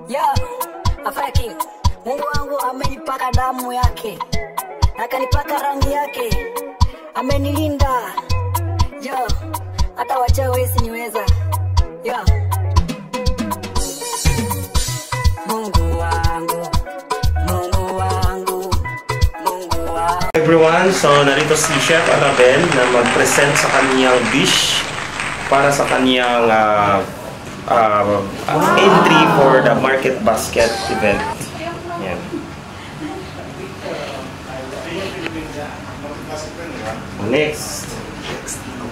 Yeah, Afaki, Mungu wangu amenipaka damu yake, akanipaka rangi yake, amenilinda. Yo, hata wachawi siniweza. Yo, Mungu wangu, Mungu wangu, Mungu wangu. Everyone, so narito si Chef Annabel na mag-present sa kaniyang dish para sa kaniyang entry for the market basket event. Yan. Next.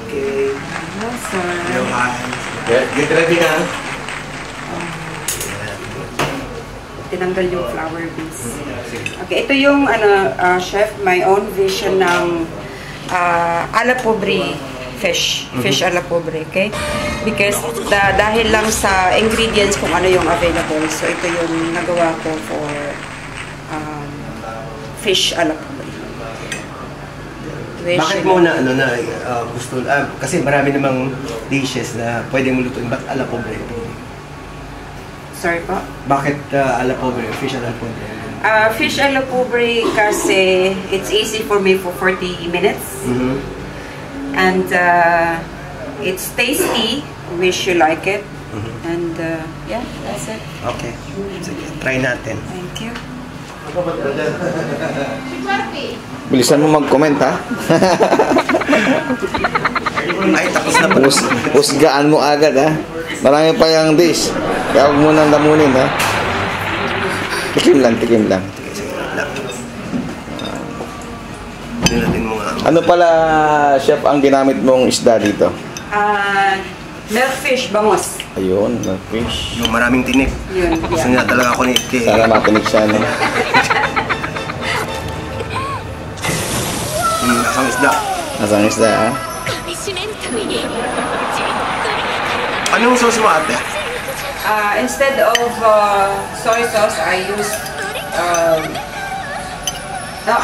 Okay. Hello, hi. Get ready na. Tinanggal yung flour base. Okay, ito yung chef, my own vision ng a la pobre fish. Fish a la pobre, okay? Because dahil lang sa ingredients kung ano yung available. So ito yung nagawa ko for fish a la pobre. Bakit mo na gusto, kasi marami namang dishes na pwedeng lutuin, ba't a la pobre? Sorry po? Bakit a la pobre, fish a la pobre? Fish a la pobre kasi it's easy for me for 40 minutes. And it's tasty. Wish you like it. And yeah, that's it. Okay. Sige, try natin. Thank you. Bilisan mo mag-comment, ha? Ay, tapos na po. Usgaan mo agad, ha? Marami pa yung dish. Kaya huwag mo nang damunin, ha? Tikim lang, tikim lang. Ano pala, chef, ang ginamit mong isda dito? Milkfish, bangos. Ayun, milkfish. Yung maraming tinik. Yun, Gusto niya talaga ako ni Ike. Sana matinig siya, no? Asang isda. Asang isda, ha? Anong sauce mo, ate? Instead of soy sauce, I use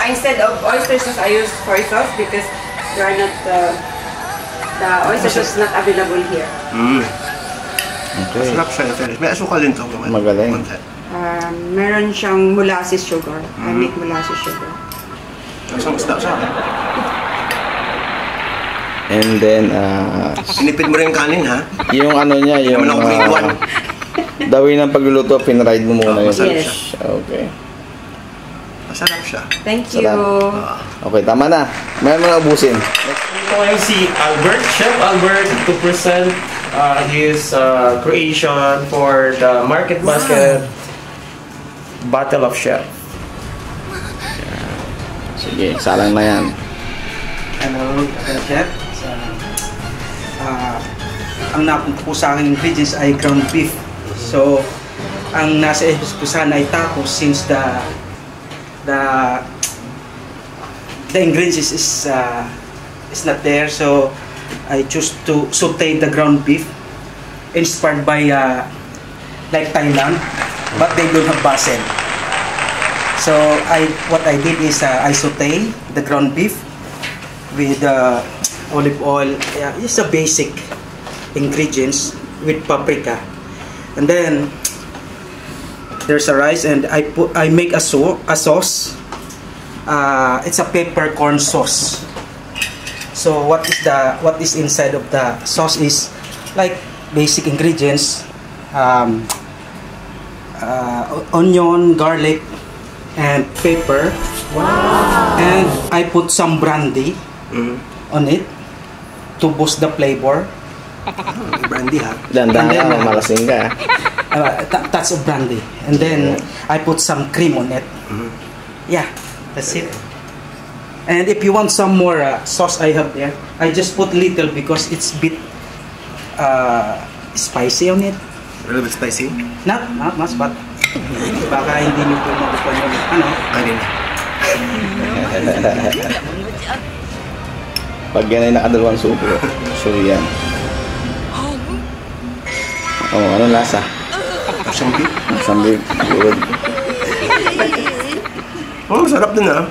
instead of oyster sauce, I use soy sauce because they are not the oyster sauce is not available here. Okay. Sarap siya. May asukal din to. Magaling. Meron siyang molasses sugar. I make molasses sugar. Asang isda siya. And then, Sinipid mo rin yung kanin, ha? yung ano niya, yung Naman ako grade 1. dawin ng pagluluto, pinride mo muna yung masarap fish. Okay. Masarap siya. Thank you. Sarap. Okay, tama na. Mayroon mo na ubusin. Ito ay si Albert, Chef Albert, to present his creation for the Market Basket Battle of Chef. Sige, salang na yan. Hello, Chef. Ang napunta po sa aking ingredients ay ground beef. So, ang nasa ko sana ay tacos since the ingredients is not there. So, I choose to saute the ground beef inspired by like Thailand, but they don't have basil. So, what I did is I saute the ground beef with olive oil. It's a basic ingredients with paprika, and then there's a rice, and I make a sauce. It's a peppercorn sauce. So what is inside of the sauce is like basic ingredients: onion, garlic, and pepper. Wow. And I put some brandy on it to boost the flavor. Brandy, ha? Dandan ka, malasing ka. Touch of brandy. And then I put some cream on it. Yeah, that's it. And if you want some more sauce I have there, I just put little because it's bit spicy on it. A little bit spicy? Not much, but baka hindi nyo po magustuhan yung ano. Ayun. Pag yan ay nakadalawang subo, sure yan. Anong lasa? Asang beef? Asang beef. Good. Masarap din, ha?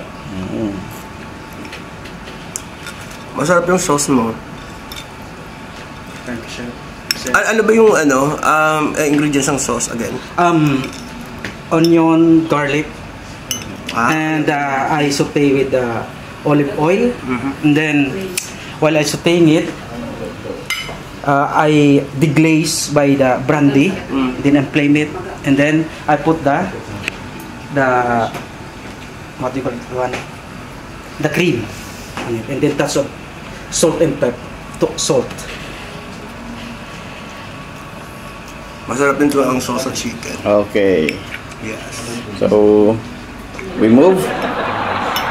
Masarap yung sauce mo. Thank you, chef. sir. Ano ba yung ingredients ng sauce again? Onion, garlic, Ah. and I saute with olive oil. And then, while I sauteing it, I deglaze by the brandy. Then I flame it, and then I put the what do you call it? The cream on it, and then touch of salt and pepper. Salt. Masarap din to ang sauce sa chicken. Okay. Yes. So, we move.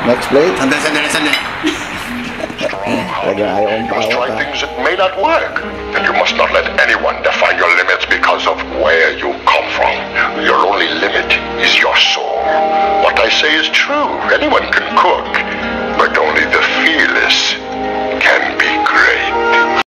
Next plate. Sandali. Talaga ayaw kong You must pawat, try ha? things that may not work. And you must not let anyone define your limits because of where you come from. Your only limit is your soul. What I say is true. Anyone can cook, but only the fearless